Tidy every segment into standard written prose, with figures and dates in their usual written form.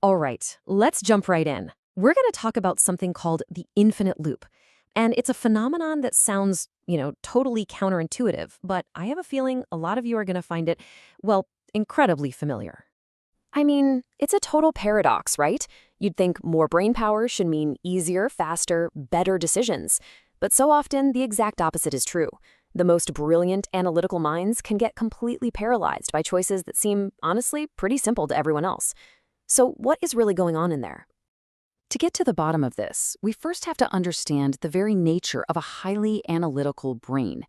All right, let's jump right in. We're going to talk about something called the infinite loop. And it's a phenomenon that sounds, totally counterintuitive, but I have a feeling a lot of you are going to find it, well, incredibly familiar. I mean, it's a total paradox, right? You'd think more brain power should mean easier, faster, better decisions. But so often, the exact opposite is true. The most brilliant analytical minds can get completely paralyzed by choices that seem, honestly, pretty simple to everyone else. So what is really going on in there? To get to the bottom of this, we first have to understand the very nature of a highly analytical brain.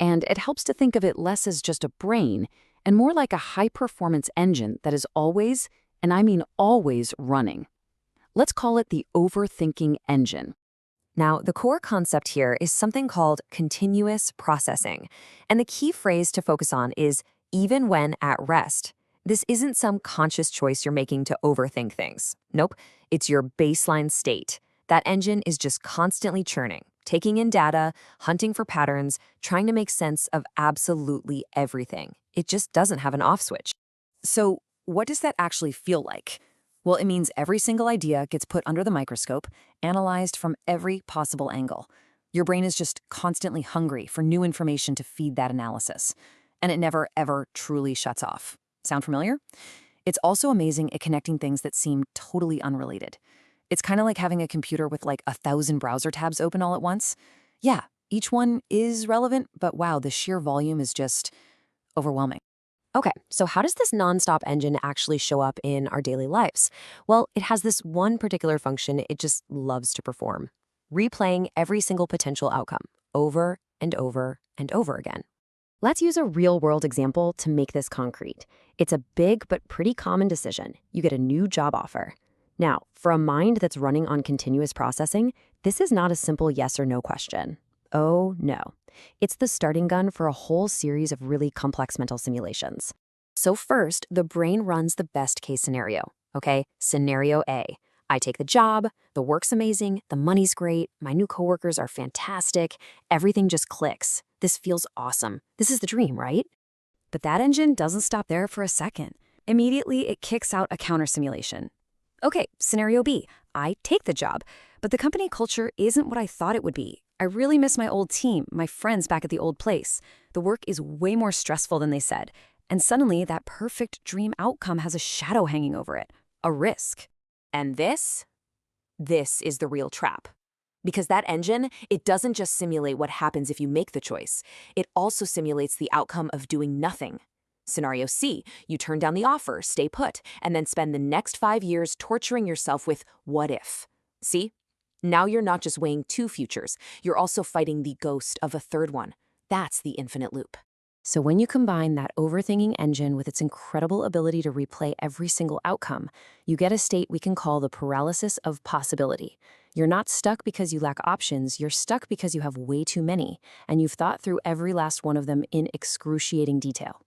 And it helps to think of it less as just a brain and more like a high-performance engine that is always, and I mean always, running. Let's call it the overthinking engine. Now, the core concept here is something called continuous processing. And the key phrase to focus on is even when at rest. This isn't some conscious choice you're making to overthink things. Nope, it's your baseline state. That engine is just constantly churning, taking in data, hunting for patterns, trying to make sense of absolutely everything. It just doesn't have an off switch. So, what does that actually feel like? Well, it means every single idea gets put under the microscope, analyzed from every possible angle. Your brain is just constantly hungry for new information to feed that analysis. And it never, ever truly shuts off. Sound familiar? It's also amazing at connecting things that seem totally unrelated. It's kind of like having a computer with like 1,000 browser tabs open all at once. Yeah, each one is relevant, but wow, the sheer volume is just overwhelming. Okay, so how does this nonstop engine actually show up in our daily lives? Well, it has this one particular function it just loves to perform, replaying every single potential outcome over and over and over again. Let's use a real-world example to make this concrete. It's a big but pretty common decision. You get a new job offer. Now, for a mind that's running on continuous processing, this is not a simple yes or no question. Oh, no. It's the starting gun for a whole series of really complex mental simulations. So first, the brain runs the best-case scenario, okay? Scenario A. I take the job, the work's amazing, the money's great, my new coworkers are fantastic, everything just clicks. This feels awesome. This is the dream, right? But that engine doesn't stop there for a second. Immediately, it kicks out a counter simulation. Okay, scenario B. I take the job, but the company culture isn't what I thought it would be. I really miss my old team, my friends back at the old place. The work is way more stressful than they said. And suddenly, that perfect dream outcome has a shadow hanging over it, a risk. And this is the real trap. Because that engine, it doesn't just simulate what happens if you make the choice. It also simulates the outcome of doing nothing. Scenario C, you turn down the offer, stay put, and then spend the next 5 years torturing yourself with what if. See? Now you're not just weighing two futures, you're also fighting the ghost of a third one. That's the infinite loop. So when you combine that overthinking engine with its incredible ability to replay every single outcome, you get a state we can call the paralysis of possibility. You're not stuck because you lack options, you're stuck because you have way too many, and you've thought through every last one of them in excruciating detail.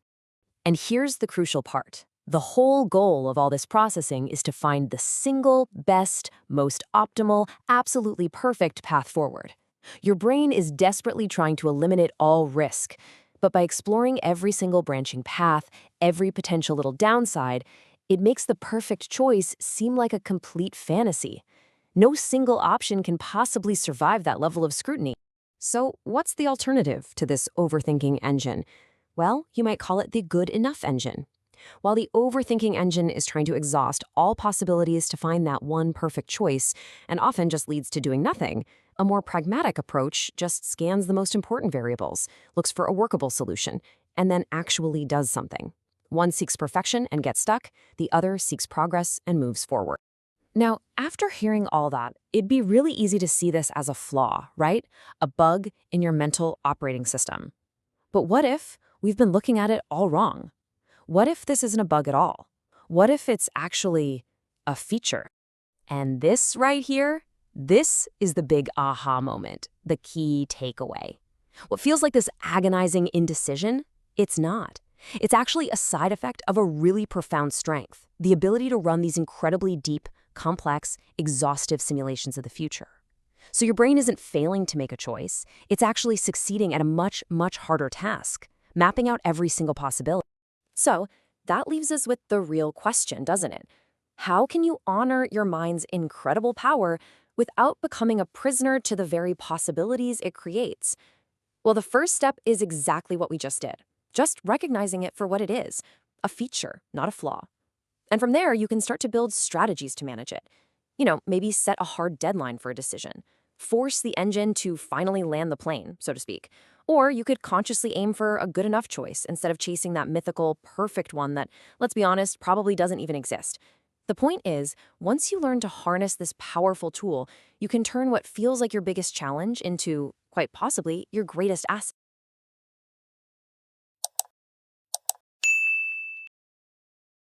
And here's the crucial part. The whole goal of all this processing is to find the single best, most optimal, absolutely perfect path forward. Your brain is desperately trying to eliminate all risk. But by exploring every single branching path, every potential little downside, it makes the perfect choice seem like a complete fantasy. No single option can possibly survive that level of scrutiny. So what's the alternative to this overthinking engine? Well, you might call it the good enough engine. While the overthinking engine is trying to exhaust all possibilities to find that one perfect choice, and often just leads to doing nothing, a more pragmatic approach just scans the most important variables, looks for a workable solution, and then actually does something. One seeks perfection and gets stuck, the other seeks progress and moves forward. Now, after hearing all that, it'd be really easy to see this as a flaw, right? A bug in your mental operating system. But what if we've been looking at it all wrong? What if this isn't a bug at all? What if it's actually a feature? And this right here, this is the big aha moment, the key takeaway. What feels like this agonizing indecision, it's not. It's actually a side effect of a really profound strength, the ability to run these incredibly deep, complex, exhaustive simulations of the future. So your brain isn't failing to make a choice, it's actually succeeding at a much, much harder task, mapping out every single possibility. So that leaves us with the real question, doesn't it? How can you honor your mind's incredible power without becoming a prisoner to the very possibilities it creates? Well, the first step is exactly what we just did, just recognizing it for what it is, a feature, not a flaw. And from there, you can start to build strategies to manage it. Maybe set a hard deadline for a decision. Force the engine to finally land the plane, so to speak. Or you could consciously aim for a good enough choice instead of chasing that mythical, perfect one that, let's be honest, probably doesn't even exist. The point is, once you learn to harness this powerful tool, you can turn what feels like your biggest challenge into, quite possibly, your greatest asset.